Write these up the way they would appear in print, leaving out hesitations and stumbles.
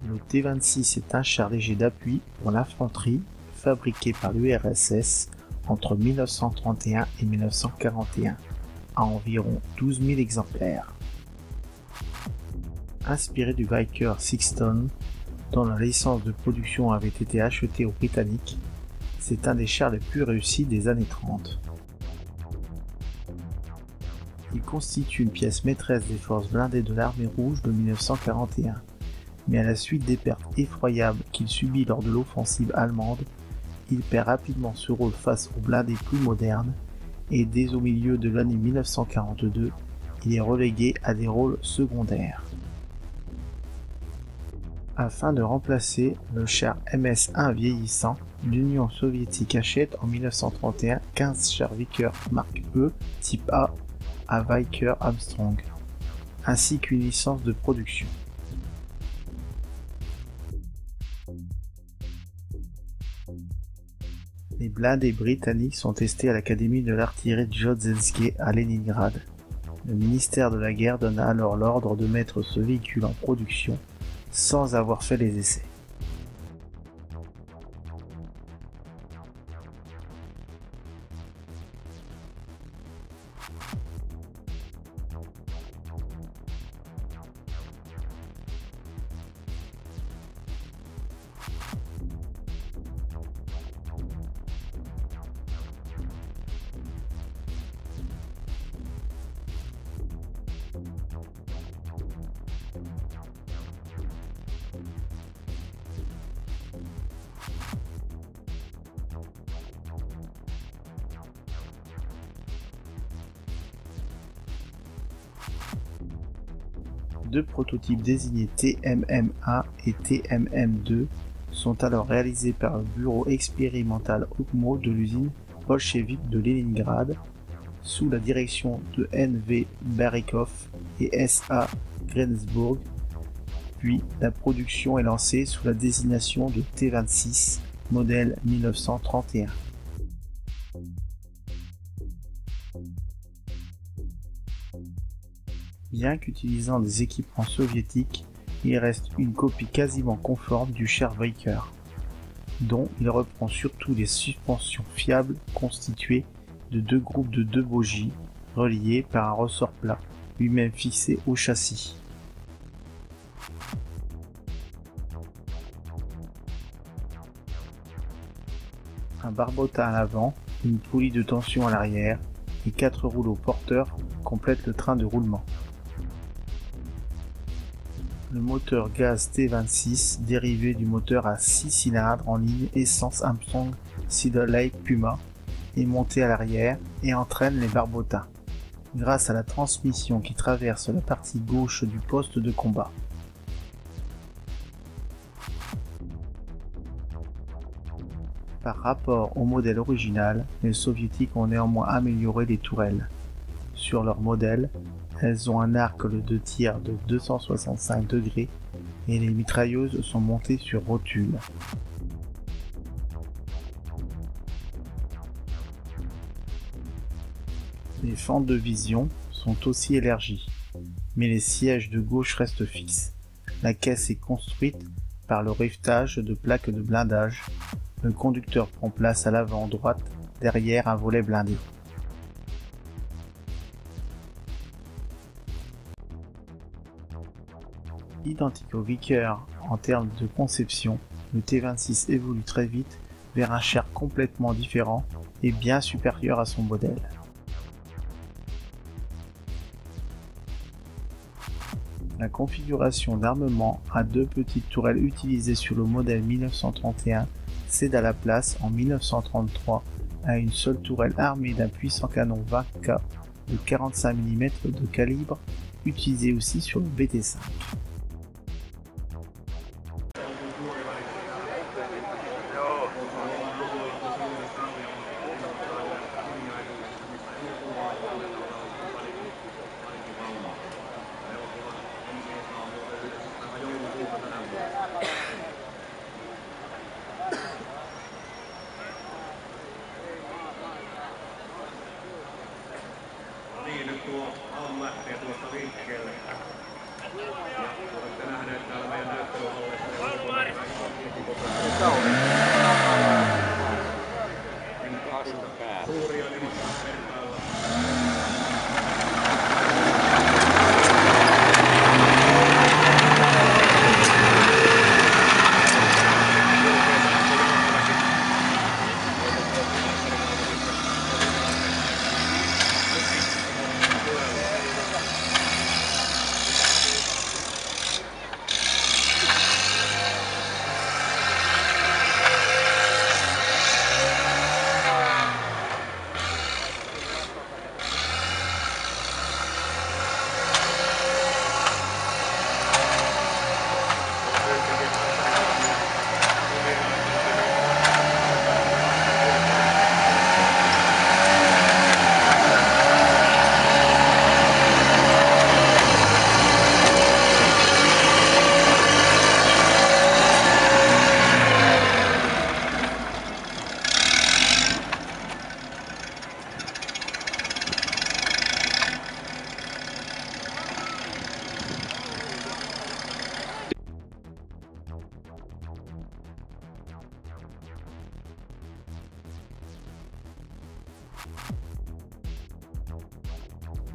Le T-26 est un char léger d'appui pour l'infanterie fabriqué par l'URSS entre 1931 et 1941, à environ 12 000 exemplaires. Inspiré du Vickers 6 tonnes, dont la licence de production avait été achetée aux Britanniques, c'est un des chars les plus réussis des années 30. Il constitue une pièce maîtresse des forces blindées de l'armée rouge de 1941, mais à la suite des pertes effroyables qu'il subit lors de l'offensive allemande, il perd rapidement ce rôle face aux blindés plus modernes, et dès au milieu de l'année 1942, il est relégué à des rôles secondaires. Afin de remplacer le char MS-1 vieillissant, l'Union soviétique achète en 1931 15 chars Vickers marque E type A à Vickers Armstrong, ainsi qu'une licence de production. Les blindés britanniques sont testés à l'académie de l'artillerie de Jodzelske à Leningrad. Le ministère de la Guerre donne alors l'ordre de mettre ce véhicule en production sans avoir fait les essais. Deux prototypes désignés TMM1 et TMM2 sont alors réalisés par le bureau expérimental Okhmo de l'usine bolchevique de Leningrad, sous la direction de N.V. Barikov et S.A. Grensburg, puis la production est lancée sous la désignation de T-26, modèle 1931. Bien qu'utilisant des équipements soviétiques, il reste une copie quasiment conforme du char Vickers, dont il reprend surtout les suspensions fiables constituées de deux groupes de 2 bogies reliés par un ressort plat, lui-même fixé au châssis. Un barbotin à l'avant, une poulie de tension à l'arrière et 4 rouleaux porteurs complètent le train de roulement. Le moteur gaz T-26, dérivé du moteur à 6 cylindres en ligne essence Armstrong Cedar Lake Puma, est monté à l'arrière et entraîne les barbotins, grâce à la transmission qui traverse la partie gauche du poste de combat. Par rapport au modèle original, les soviétiques ont néanmoins amélioré les tourelles. Sur leur modèle, elles ont un arc de tir de 265 degrés et les mitrailleuses sont montées sur rotule. Les fentes de vision sont aussi élargies, mais les sièges de gauche restent fixes. La caisse est construite par le rivetage de plaques de blindage. Le conducteur prend place à l'avant droite, derrière un volet blindé. Identique au Vickers en termes de conception, le T-26 évolue très vite vers un char complètement différent et bien supérieur à son modèle. La configuration d'armement à 2 petites tourelles utilisées sur le modèle 1931 cède à la place en 1933 à une seule tourelle armée d'un puissant canon 20K de 45 mm de calibre utilisé aussi sur le BT5. Niin, nyt tuo aamu lähtee tuosta liikkeelle.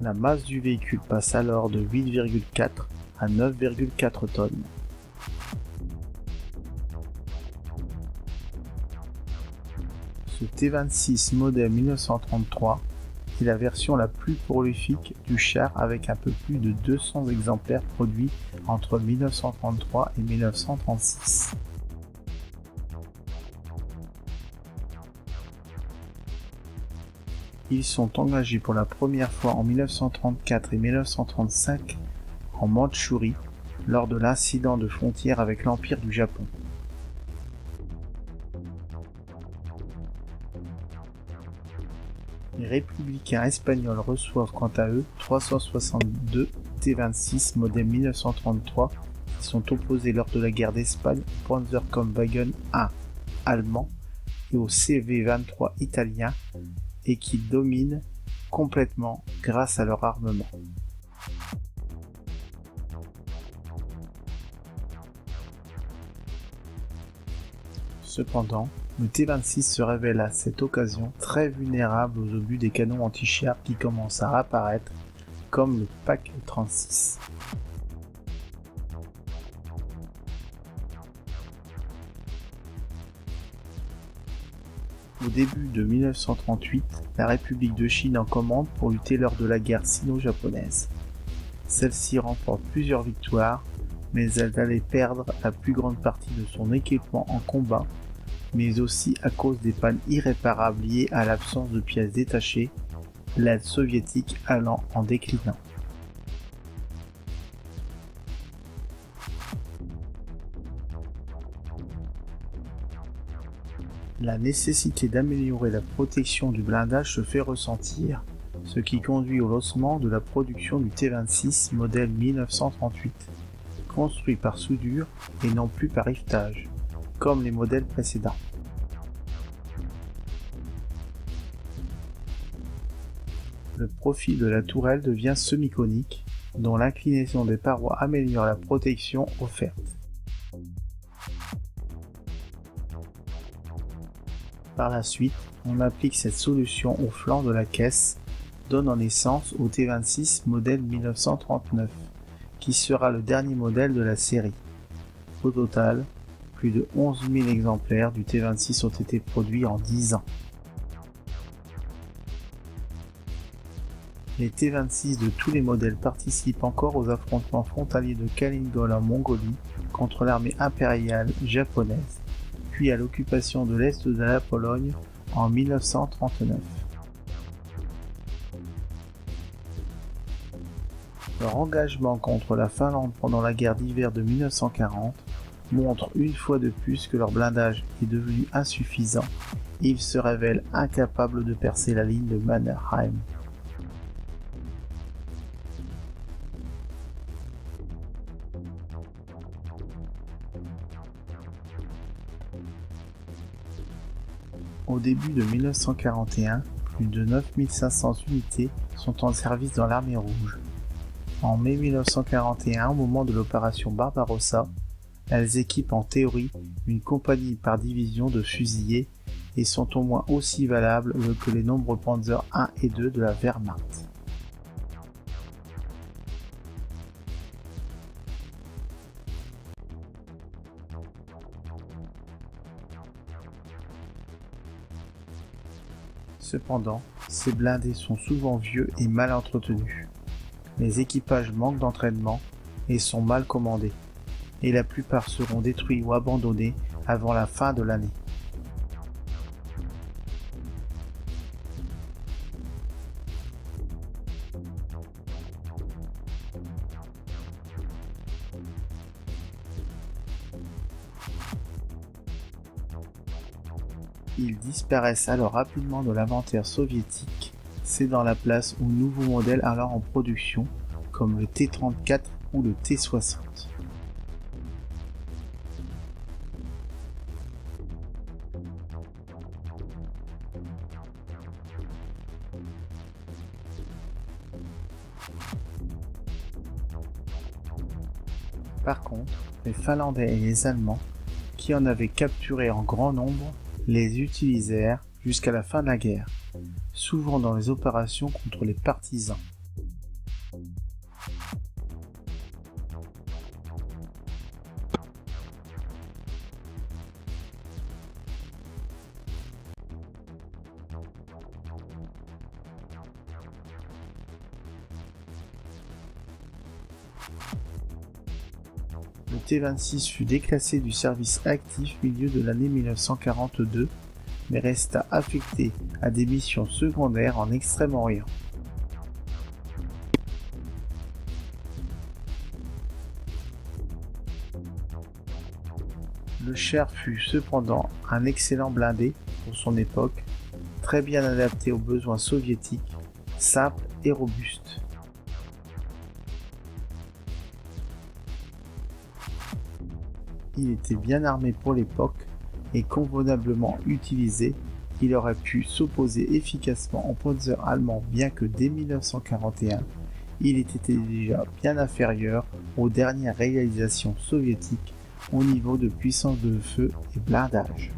La masse du véhicule passe alors de 8,4 à 9,4 tonnes. Ce T26 modèle 1933 est la version la plus prolifique du char avec un peu plus de 200 exemplaires produits entre 1933 et 1936. Ils sont engagés pour la première fois en 1934 et 1935 en Mandchourie lors de l'incident de frontière avec l'Empire du Japon. Les républicains espagnols reçoivent quant à eux 362 T26 modèle 1933 qui sont opposés lors de la guerre d'Espagne au Panzerkampfwagen I allemand et au CV-23 italien et qui dominent complètement grâce à leur armement. Cependant, le T26 se révèle à cette occasion très vulnérable aux obus des canons anti-chars qui commencent à apparaître, comme le PaK-36. Au début de 1938, la République de Chine en commande pour lutter lors de la guerre sino-japonaise. Celle-ci remporte plusieurs victoires, mais elle allait perdre la plus grande partie de son équipement en combat, mais aussi à cause des pannes irréparables liées à l'absence de pièces détachées, l'aide soviétique allant en déclinant. La nécessité d'améliorer la protection du blindage se fait ressentir, ce qui conduit au lancement de la production du T26 modèle 1938, construit par soudure et non plus par rivetage, comme les modèles précédents. Le profil de la tourelle devient semi-conique, dont l'inclinaison des parois améliore la protection offerte. Par la suite, on applique cette solution au flanc de la caisse, donnant naissance au T26 modèle 1939, qui sera le dernier modèle de la série. Au total, plus de 11 000 exemplaires du T26 ont été produits en 10 ans. Les T26 de tous les modèles participent encore aux affrontements frontaliers de Kalingol en Mongolie contre l'armée impériale japonaise, puis à l'occupation de l'Est de la Pologne en 1939. Leur engagement contre la Finlande pendant la guerre d'hiver de 1940 montre une fois de plus que leur blindage est devenu insuffisant et ils se révèlent incapables de percer la ligne de Mannerheim. Au début de 1941, plus de 9500 unités sont en service dans l'armée rouge. En mai 1941, au moment de l'opération Barbarossa, elles équipent en théorie une compagnie par division de fusiliers et sont au moins aussi valables que les nombreux Panzer I et II de la Wehrmacht. Cependant, ces blindés sont souvent vieux et mal entretenus. Les équipages manquent d'entraînement et sont mal commandés, et la plupart seront détruits ou abandonnés avant la fin de l'année. Ils disparaissent alors rapidement de l'inventaire soviétique, cédant la place aux nouveaux modèles alors en production, comme le T-34 ou le T-60. Par contre, les Finlandais et les Allemands, qui en avaient capturé en grand nombre, les utilisèrent jusqu'à la fin de la guerre, souvent dans les opérations contre les partisans. Le T-26 fut déclassé du service actif milieu de l'année 1942, mais resta affecté à des missions secondaires en Extrême-Orient. Le Cher fut cependant un excellent blindé pour son époque, très bien adapté aux besoins soviétiques, simple et robuste. Il était bien armé pour l'époque et convenablement utilisé, il aurait pu s'opposer efficacement aux Panzer allemands bien que dès 1941, il était déjà bien inférieur aux dernières réalisations soviétiques au niveau de puissance de feu et blindage.